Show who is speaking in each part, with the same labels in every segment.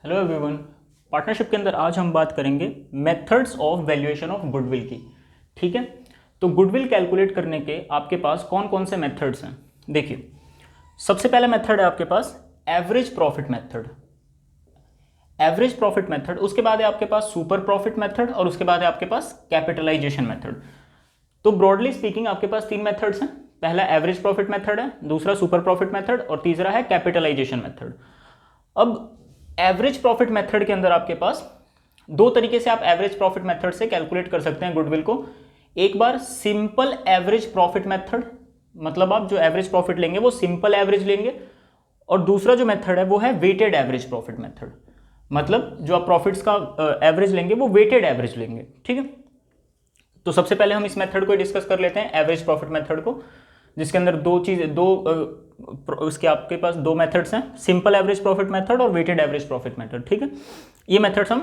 Speaker 1: Hello everyone. Partnership के अंदर आज हम बात करेंगे methods of valuation of goodwill की। ठीक है, तो गुडविल कैलकुलेट करने के आपके पास कौन कौन से मेथड्स हैं। देखिए, सबसे पहला मेथड है आपके पास average profit method. Average profit method, उसके बाद है आपके पास सुपर प्रॉफिट मेथड और उसके बाद है आपके पास कैपिटलाइजेशन मेथड। तो ब्रॉडली स्पीकिंग आपके पास तीन मेथड्स हैं। पहला एवरेज प्रॉफिट मेथड है, दूसरा सुपर प्रॉफिट मेथड और तीसरा है कैपिटलाइजेशन मेथड। अब एवरेज प्रॉफिट मेथड के अंदर आपके पास दो तरीके से आप एवरेज प्रॉफिट मेथड से कैलकुलेट कर सकते हैं गुडविल को। एक बार सिंपल एवरेज प्रॉफिट मेथड, मतलब आप जो एवरेज प्रॉफिट लेंगे वो सिंपल एवरेज लेंगे, और दूसरा जो मेथड है वो है वेटेड एवरेज प्रॉफिट मेथड, मतलब जो आप प्रॉफिट्स का एवरेज लेंगे वो वेटेड एवरेज लेंगे। ठीक है, तो सबसे पहले हम इस मेथड को डिस्कस कर लेते हैं, एवरेज प्रॉफिट मेथड को, जिसके अंदर उसके आपके पास दो मेथड्स हैं, सिंपल एवरेज प्रॉफिट मेथड और वेटेड एवरेज प्रॉफिट मेथड। ठीक है, ये मेथड्स हम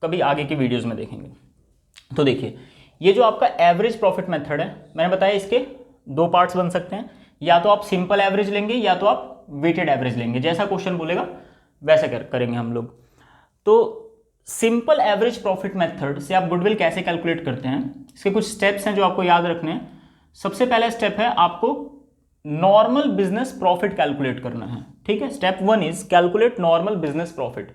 Speaker 1: कभी आगे की वीडियोस में देखेंगे। तो देखिए, ये जो आपका एवरेज प्रॉफिट मेथड है, मैंने बताया इसके दो पार्ट्स बन सकते हैं, या तो आप सिंपल एवरेज लेंगे या तो आप वेटेड एवरेज लेंगे, जैसा क्वेश्चन बोलेगा वैसा करेंगे हम लोग। तो सिंपल एवरेज प्रॉफिट मेथड से आप गुडविल कैसे कैलकुलेट करते हैं, इसके कुछ स्टेप्स हैं जो आपको याद रखने हैं। सबसे पहला स्टेप है आपको नॉर्मल बिजनेस प्रॉफिट कैलकुलेट करना है। ठीक है, step 1 is calculate normal business profit.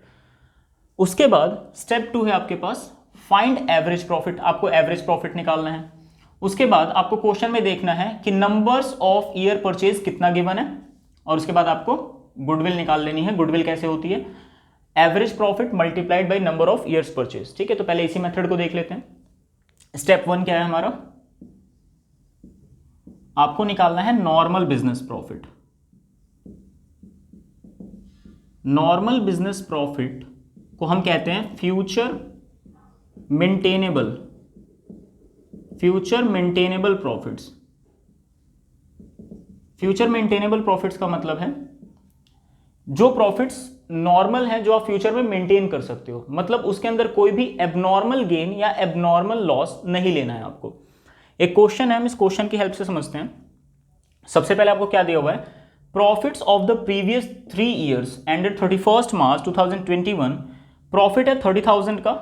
Speaker 1: उसके बाद स्टेप 2 है आपके पास फाइंड एवरेज प्रॉफिट, आपको एवरेज प्रॉफिट निकालना है। उसके बाद आपको क्वेश्चन में देखना है कि नंबर्स ऑफ ईयर परचेज कितना गिवन है, और उसके बाद आपको गुडविल निकाल लेनी है। गुडविल कैसे होती है, average profit multiplied by number of years purchase. ठीक है, तो पहले इसी मेथड को देख लेते हैं। स्टेप 1 क्या है हमारा, आपको निकालना है normal business profit. Normal business profit को हम कहते हैं future maintainable profits. Future maintainable profits का मतलब है जो प्रॉफिट्स नॉर्मल है, जो आप फ्यूचर में मेंटेन कर सकते हो, मतलब उसके अंदर कोई भी एबनॉर्मल गेन या एबनॉर्मल लॉस नहीं लेना है आपको। एक क्वेश्चन है, हम इस क्वेश्चन की हेल्प से समझते हैं। सबसे पहले आपको क्या दिया हुआ है, profits of the previous 3 years ended 31 March 2021, profit है 30,000 का।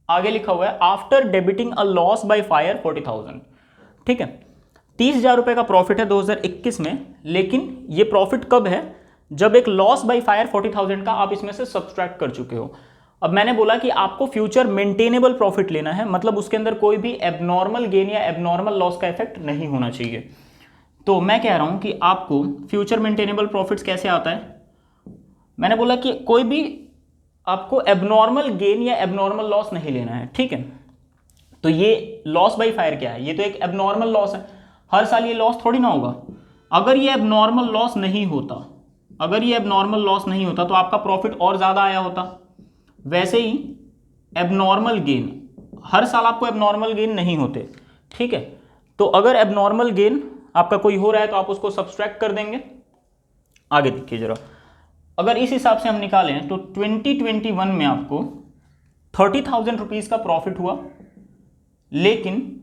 Speaker 1: आगे लिखा हुआ है after debiting a loss by fire 40,000। ठीक है, 30,000 रुपए का प्रॉफिट है 2021 में, लेकिन ये प्रॉफिट कब है, जब एक लॉस बाय फायर 40,000 का आप इसमें से सब्सट्रैक्ट कर चुके हो। अब मैंने बोला कि आपको फ्यूचर मेंटेनेबल प्रॉफिट लेना है, मतलब उसके अंदर कोई भी एबनॉर्मल गेन या एबनॉर्मल लॉस का इफेक्ट नहीं होना चाहिए। तो मैं कह रहा हूं कि आपको फ्यूचर मेंटेनेबल प्रॉफिट्स कैसे आता है, मैंने बोला कि कोई भी आपको एबनॉर्मल गेन या एबनॉर्मल लॉस नहीं लेना है। ठीक है, तो ये लॉस बाय फायर क्या है, ये तो एक एबनॉर्मल लॉस है, हर साल ये लॉस थोड़ी ना होगा। अगर ये एबनॉर्मल लॉस नहीं होता, तो आपका प्रॉफिट और ज्यादा आया होता। वैसे ही एबनॉर्मल गेन, हर साल आपको एबनॉर्मल गेन नहीं होते। ठीक है, तो अगर एबनॉर्मल गेन आपका कोई हो रहा है तो आप उसको सब्सट्रैक्ट कर देंगे। आगे देखिए जरा, अगर इस हिसाब से हम निकालें तो 2021 में आपको 30,000 रुपीज का प्रॉफिट हुआ, लेकिन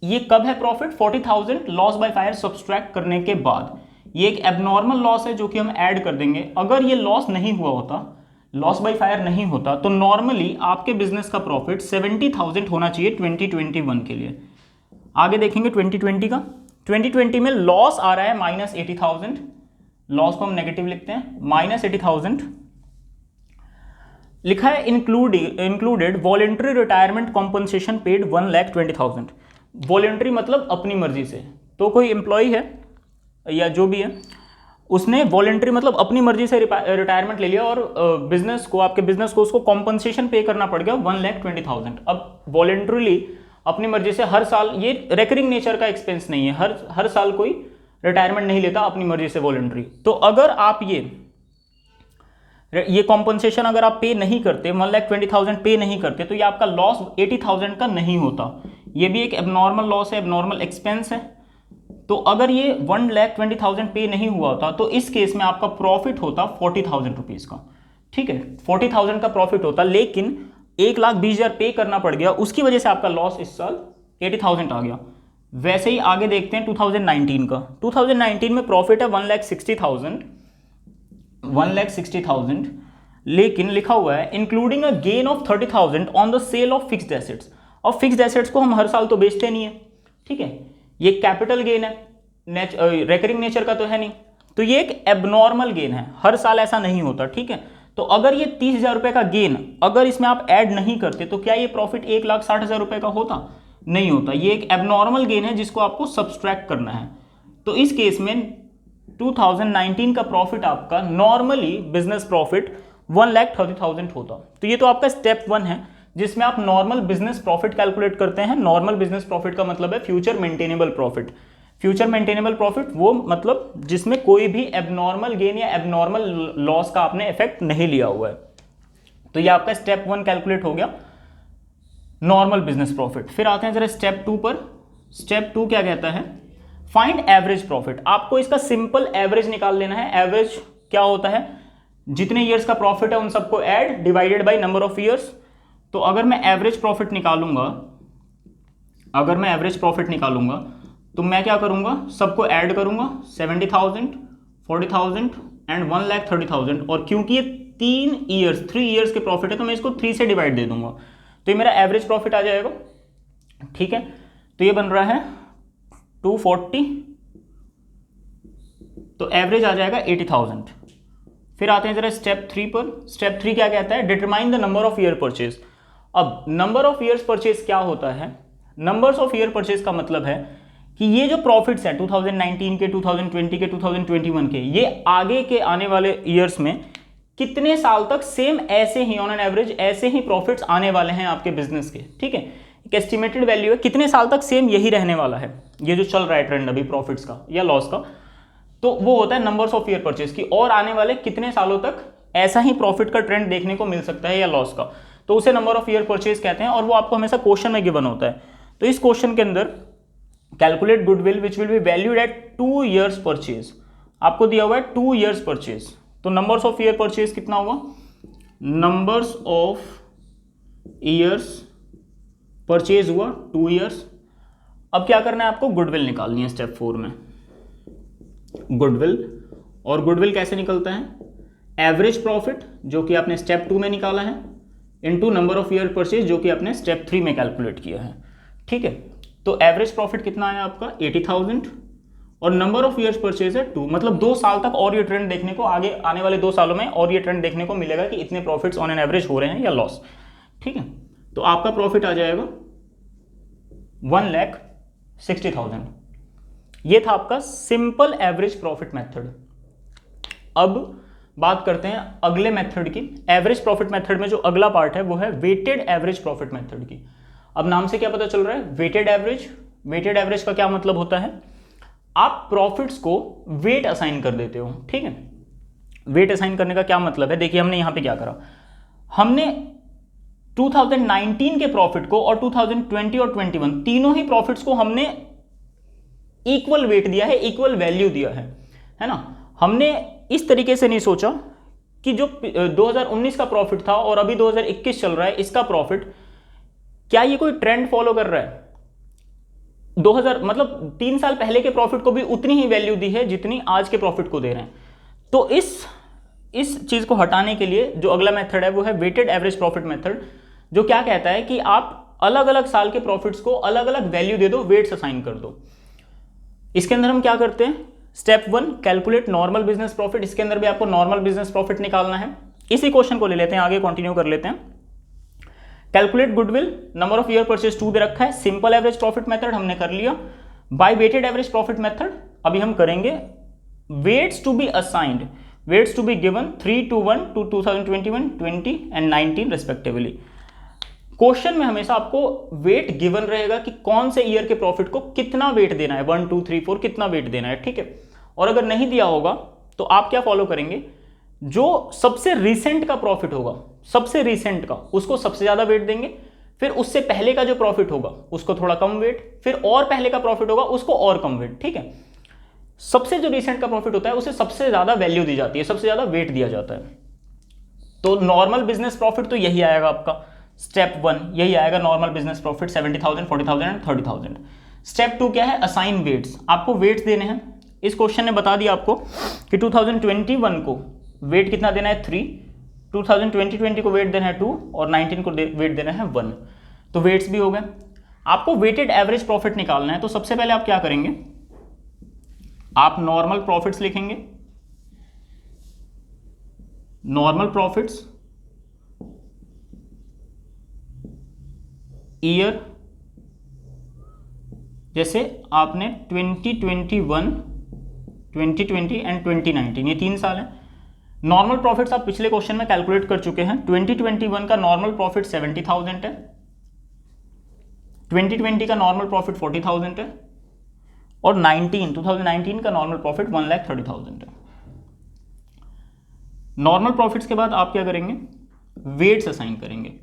Speaker 1: ये कब है profit, 40,000 loss by fire subtract करने के बाद। ये एक एबनॉर्मल लॉस है जो कि हम ऐड कर देंगे। अगर ये लॉस नहीं हुआ होता, लॉस बाय फायर नहीं होता, तो नॉर्मली आपके बिजनेस का प्रॉफिट 70,000 होना चाहिए 2021 के लिए। आगे देखेंगे 2020 का, 2020 में लॉस आ रहा है -80,000, लॉस को हम नेगेटिव लिखते हैं, -80,000 लिखा है। Included voluntary retirement compensation paid 1,20,000। Voluntary मतलब अपनी मर्जी से, तो कोई एम्प्लॉय है या जो भी है, उसने वॉलेंट्री मतलब अपनी मर्जी से रिटायरमेंट ले लिया, और आपके बिजनेस को उसको कॉम्पनसेशन पे करना पड़ गया 1,20,000। अब वॉलेंट्रीली अपनी मर्जी से हर साल, ये रेकरिंग नेचर का एक्सपेंस नहीं है, हर साल कोई रिटायरमेंट नहीं लेता अपनी मर्जी से वॉलेंट्री। तो अगर आप ये कॉम्पनसेशन अगर आप पे नहीं करते, 1,20,000 पे नहीं करते, तो ये आपका लॉस 80,000 का नहीं होता। ये भी एक एबनॉर्मल लॉस है, एबनॉर्मल एक्सपेंस है। तो अगर ये 1,20,000 पे नहीं हुआ होता, तो इस केस में आपका प्रॉफिट होता 40,000 रुपीज का। ठीक है, 40,000 का प्रॉफिट होता, लेकिन 1,20,000 पे करना पड़ गया, उसकी वजह से आपका लॉस इस साल 80,000 आ गया। वैसे ही आगे देखते हैं 2019 का। 2019 में प्रॉफिट है 1,60,000, लेकिन लिखा हुआ है including a gain of 30,000 on the sale of fixed assets. और फिक्स्ड एसेट्स को हम हर साल तो बेचते नहीं है, ठीक है, ये कैपिटल गेन है, रेकरिंग नेचर का तो है नहीं, तो ये एक एबनॉर्मल गेन है, हर साल ऐसा नहीं होता, ठीक है। तो अगर ये 30,000 रुपये का गेन अगर इसमें आप ऐड नहीं करते तो क्या ये प्रॉफिट 1,60,000 रुपये का होता? नहीं होता। ये एक एबनॉर्मल गेन है जिसको आपको सब्सट्रैक्ट करना है। तो इस केस में 2019 का प्रॉफिट आपका नॉर्मली बिजनेस प्रॉफिट 1,30,000 होता। तो ये तो आपका स्टेप 1 है जिसमें आप नॉर्मल बिजनेस प्रॉफिट कैलकुलेट करते हैं। नॉर्मल बिजनेस प्रॉफिट का मतलब है future maintainable profit. Future maintainable profit वो मतलब जिसमें कोई भी एबनॉर्मल गेन या एबनॉर्मल लॉस का आपने इफेक्ट नहीं लिया हुआ है। तो ये आपका स्टेप 1 कैलकुलेट हो गया, नॉर्मल बिजनेस प्रॉफिट। फिर आते हैं जरा स्टेप 2 पर। स्टेप 2 क्या कहता है? Find average profit. आपको इसका सिंपल एवरेज निकाल लेना है। एवरेज क्या होता है? जितने ईयर्स का प्रॉफिट है उन सबको add divided by number of years. तो अगर मैं एवरेज प्रॉफिट निकालूंगा तो मैं क्या करूंगा? सबको ऐड करूंगा, 70,000, 40,000 एंड 1,30,000। और क्योंकि ये 3 ईयर्स के प्रॉफिट है तो मैं इसको 3 से डिवाइड दे दूंगा, तो ये मेरा एवरेज प्रॉफिट आ जाएगा, ठीक है। तो ये बन रहा है 240, तो एवरेज आ जाएगा 80,000। फिर आते हैं जरा स्टेप 3 पर। स्टेप 3 क्या कहता है? Determine the number of year purchase. अब नंबर ऑफ ईयर्स परचेज क्या होता है? नंबर्स ऑफ ईयर परचेज का मतलब है कि ये जो प्रॉफिट्स हैं 2019 के, 2020 के, 2021 के, ये आगे के आने वाले ईयर्स में कितने साल तक सेम ऐसे ही ऑन एन एवरेज ऐसे ही प्रॉफिट्स आने वाले हैं आपके बिजनेस के, ठीक है। एक एस्टिमेटेड वैल्यू है, कितने साल तक सेम यही रहने वाला है, ये जो चल रहा है ट्रेंड अभी प्रॉफिट्स का या लॉस का, तो वो होता है नंबर्स ऑफ ईयर परचेज की। और आने वाले कितने सालों तक ऐसा ही प्रॉफिट का ट्रेंड देखने को मिल सकता है या लॉस का, तो उसे नंबर ऑफ ईयर परचेज कहते हैं। और वो आपको हमेशा क्वेश्चन में गिवन होता है। तो इस क्वेश्चन के अंदर calculate goodwill which will be valued at 2 years purchase, आपको दिया हुआ है 2 ईयर्स परचेज। तो नंबर्स ऑफ ईयर परचेज कितना होगा? नंबर्स ऑफ ईयर्स परचेज हुआ 2 ईयर्स। अब क्या करना है आपको? गुडविल निकालनी है स्टेप 4 में। गुडविल, और गुडविल कैसे निकलता है? एवरेज प्रॉफिट जो कि आपने स्टेप 2 में निकाला है into number of year purchase जो कि आपने स्टेप 3 में कैलकुलेट किया है, ठीक है। तो एवरेज प्रॉफिट कितना आया आपका? 80,000 और नंबर ऑफ ईयर्स परचेज है 2, मतलब 2 साल तक और ये ट्रेंड देखने को, आगे आने वाले 2 सालों में और ये ट्रेंड देखने को मिलेगा कि इतने प्रॉफिट्स ऑन एन एवरेज हो रहे हैं या लॉस, ठीक है। तो आपका प्रॉफिट आ जाएगा 1,60,000। ये था आपका सिंपल एवरेज प्रॉफिट मेथड। अब बात करते हैं अगले मेथड की। एवरेज प्रॉफिट मेथड में जो अगला पार्ट है वो है वेटेड एवरेज प्रॉफिट मेथड की। अब नाम से क्या पता चल रहा है? Weighted average. वेटेड एवरेज का क्या मतलब होता है? आप प्रॉफिट्स को वेट असाइन कर देते हो, ठीक है। वेट असाइन करने का क्या मतलब है? देखिए हमने यहां पे क्या करा, हमने 2019 के प्रॉफिट को और 2020 और 21 तीनों ही प्रॉफिट्स को हमने इक्वल वेट दिया है, इक्वल वैल्यू दिया है ना। हमने इस तरीके से नहीं सोचा कि जो 2019 का प्रॉफिट था और अभी 2021 चल रहा है इसका प्रॉफिट, क्या ये कोई ट्रेंड फॉलो कर रहा है? 2000 मतलब 3 साल पहले के प्रॉफिट को भी उतनी ही वैल्यू दी है जितनी आज के प्रॉफिट को दे रहे हैं। तो इस चीज को हटाने के लिए जो अगला मेथड है वो है वेटेड एवरेज प्रॉफिट मेथड, जो क्या कहता है कि आप अलग अलग साल के प्रॉफिट्स को अलग अलग वैल्यू दे दो, वेट्स असाइन कर दो। इसके अंदर हम क्या करते हैं? Step 1 calculate normal business profit. इसके अंदर भी आपको नॉर्मल बिजनेस प्रॉफिट निकालना है। इसी क्वेश्चन को ले लेते हैं, आगे कंटिन्यू कर लेते हैं। Calculate goodwill, number of year purchase 2 दे रखा है। सिंपल एवरेज प्रॉफिट मेथड हमने कर लिया। By weighted average profit method अभी हम करेंगे। Weights to be assigned, weights to be given 3 to 1 to 2021, 20 and 19 respectively. Question में हमेशा आपको वेट गिवन रहेगा कि कौन से ईयर के प्रॉफिट को कितना वेट देना है, 1 2 3 4 कितना वेट देना है, ठीक है। और अगर नहीं दिया होगा तो आप क्या फॉलो करेंगे? जो सबसे रिसेंट का प्रॉफिट होगा, सबसे रिसेंट का, उसको सबसे ज्यादा वेट देंगे। फिर उससे पहले का जो प्रॉफिट होगा उसको थोड़ा कम वेट, फिर और पहले का प्रॉफिट होगा उसको और कम वेट, ठीक है। सबसे जो रिसेंट का प्रॉफिट होता है उसे सबसे ज्यादा वैल्यू दी जाती है, सबसे ज्यादा वेट दिया जाता है। तो नॉर्मल बिजनेस प्रॉफिट तो यही आएगा आपका, स्टेप 1 यही आएगा normal business profit 70,000, 40,000 and 30,000। Step 2 क्या है? Assign weights. आपको वेट्स देने हैं। इस क्वेश्चन ने बता दिया आपको कि 2021 को वेट कितना देना है? 3, 2020 को वेट देना है 2 और 19 को वेट देना है 1। तो वेट्स भी हो गए। आपको वेटेड एवरेज प्रॉफिट निकालना है, तो सबसे पहले आप क्या करेंगे, आप नॉर्मल प्रॉफिट्स लिखेंगे। नॉर्मल प्रॉफिट्स ईयर, जैसे आपने 2021, 2020 एंड 2019 ये 3 साल हैं। नॉर्मल प्रॉफिट्स आप पिछले क्वेश्चन में कैलकुलेट कर चुके हैं। 2021 का नॉर्मल प्रॉफिट 70,000 है, 2020 का नॉर्मल प्रॉफिट 40,000 है और 2019 का नॉर्मल प्रॉफिट 1,30,000 है। नॉर्मल प्रॉफिट्स के बाद आप क्या करेंगे, वेट्स असाइन करेंगे।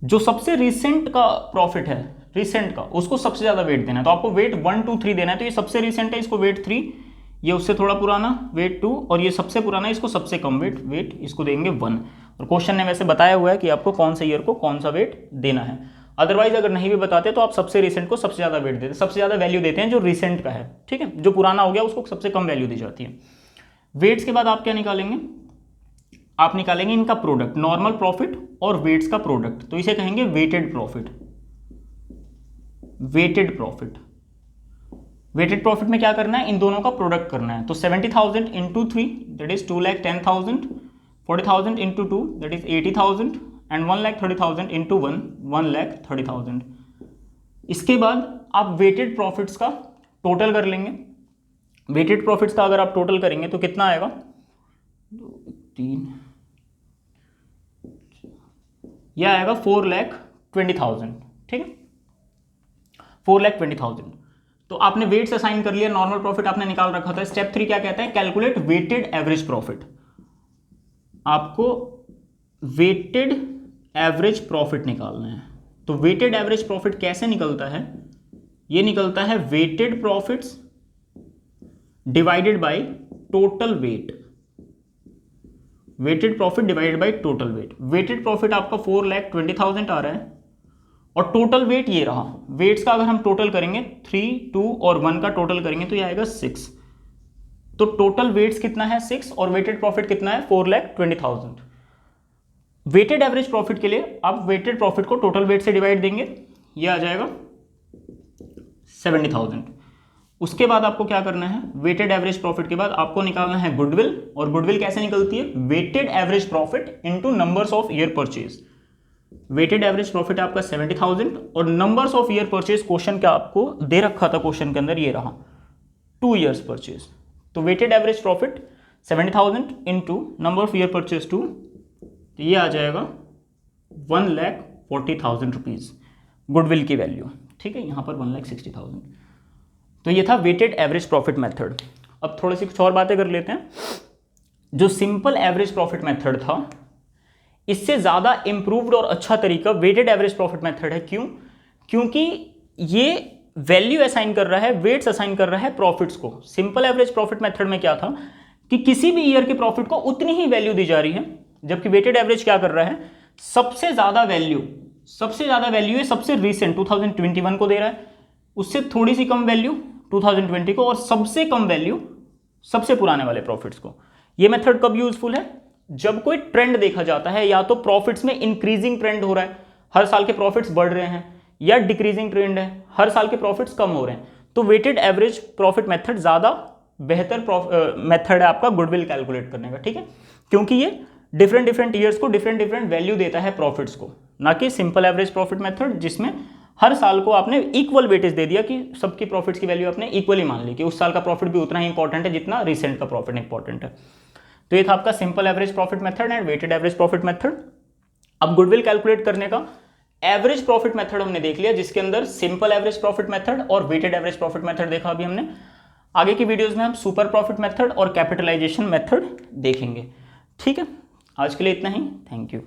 Speaker 1: जो सबसे रिसेंट का प्रॉफिट है, रिसेंट का, उसको सबसे ज्यादा वेट देना है। तो आपको वेट 1, 2, 3 देना है। तो ये सबसे रिसेंट है, इसको वेट 3, ये उससे थोड़ा पुराना वेट 2 और ये सबसे पुराना इसको सबसे कम वेट इसको देंगे 1। और क्वेश्चन ने वैसे बताया हुआ है कि आपको कौन से ईयर को कौन सा वेट देना है। अदरवाइज अगर नहीं भी बताते तो आप सबसे रिसेंट को सबसे ज्यादा वेट देते हैं, सबसे ज्यादा वैल्यू देते हैं जो रिसेंट का है, ठीक है। जो पुराना हो गया उसको सबसे कम वैल्यू दी जाती है। वेट्स के बाद आप क्या निकालेंगे, आप निकालेंगे इनका प्रोडक्ट, नॉर्मल प्रॉफिट और वेट्स का प्रोडक्ट। तो इसे कहेंगे weighted profit. Weighted profit, weighted profit में क्या करना है, इन दोनों का प्रोडक्ट करना है। तो 70,000 into 3 that is 2,10,000, 40,000 into 2 that is 80,000 and 1,30,000 into 1 1,30,000। इसके बाद आप वेटेड प्रॉफिट्स का टोटल कर लेंगे। वेटेड प्रॉफिट्स का अगर आप टोटल करेंगे तो कितना आएगा, 3, यह आएगा 4,20,000, ठीक है, 4,20,000। तो आपने वेट्स असाइन कर लिया, नॉर्मल प्रॉफिट आपने निकाल रखा था। स्टेप 3 क्या कहता है, कैलकुलेट वेटेड एवरेज प्रॉफिट। आपको वेटेड एवरेज प्रॉफिट निकालना है। तो वेटेड एवरेज प्रॉफिट कैसे निकलता है, ये निकलता है weighted profits divided by total weight. Weighted profit divided by total weight. Weighted profit आपका 4,20,000 आ रहा है और टोटल वेट ये रहा। वेट्स का अगर हम टोटल करेंगे 3, 2 और 1 का टोटल करेंगे तो ये आएगा 6। तो टोटल वेट्स कितना है 6 और वेटेड प्रॉफिट कितना है 4,20,000। वेटेड एवरेज प्रॉफिट के लिए आप वेटेड प्रॉफिट को टोटल वेट से डिवाइड देंगे, ये आ जाएगा 70,000। उसके बाद आपको क्या करना है, वेटेड एवरेज प्रॉफिट के बाद आपको निकालना है गुडविल। और गुडविल कैसे निकलती है, weighted average profit into numbers of year purchase. Weighted average profit आपका 70,000 और numbers of year purchase question का आपको दे रखा था, क्वेश्चन के अंदर ये रहा 2 ईयर्स परचेज। तो weighted average profit 70,000 into number of year purchase 2, तो ये आ जाएगा 1,40,000 रुपीज गुडविल की वैल्यू, ठीक है। यहाँ पर 1,60,000। तो ये था वेटेड एवरेज प्रॉफिट मेथड। अब थोड़ी सी कुछ और बातें कर लेते हैं। जो सिंपल एवरेज प्रॉफिट मेथड था, इससे ज़्यादा इंप्रूव्ड और अच्छा तरीका वेटेड एवरेज प्रॉफिट मेथड है। क्यों, क्योंकि ये वैल्यू असाइन कर रहा है, वेट्स असाइन कर रहा है प्रॉफिट्स को। सिंपल एवरेज प्रॉफिट मेथड में क्या था कि किसी भी ईयर के प्रॉफिट को उतनी ही वैल्यू दी जा रही है, जबकि वेटेड एवरेज क्या कर रहा है, सबसे ज़्यादा वैल्यू ये सबसे रिसेंट 2021 को दे रहा है, उससे थोड़ी सी कम वैल्यू 2020 को और सबसे कम वैल्यू सबसे पुराने वाले प्रॉफिट्स को। ये मेथड कब यूजफुल है, जब कोई ट्रेंड देखा जाता है, या तो प्रॉफिट्स में इंक्रीजिंग ट्रेंड हो रहा है, हर साल के प्रॉफिट्स बढ़ रहे हैं, या डिक्रीजिंग ट्रेंड है, हर साल के प्रॉफिट्स कम हो रहे हैं, तो वेटेड एवरेज प्रॉफिट मेथड ज्यादा बेहतर मेथड है आपका गुडविल कैलकुलेट करने का, ठीक है। क्योंकि ये डिफरेंट ईयर्स को डिफरेंट वैल्यू देता है प्रॉफिट्स को, ना कि सिंपल एवरेज प्रॉफिट मेथड जिसमें हर साल को आपने इक्वल वेटेज दे दिया कि सबकी प्रॉफिट्स की वैल्यू आपने इक्वली मान ली कि उस साल का प्रॉफिट भी उतना ही इंपॉर्टेंट है जितना रिसेंट का प्रॉफिट इंपॉर्टेंट है। तो ये था आपका simple average profit method and weighted average profit method. अब गुडविल कैलकुलेट करने का एवरेज प्रॉफिट मेथड हमने देख लिया, जिसके अंदर सिंपल एवरेज प्रॉफिट मेथड और वेटेड एवरेज प्रॉफिट मेथड देखा अभी हमने। आगे की वीडियोस में हम सुपर प्रॉफिट मेथड और कैपिटलाइजेशन मेथड देखेंगे, ठीक है। आज के लिए इतना ही, थैंक यू।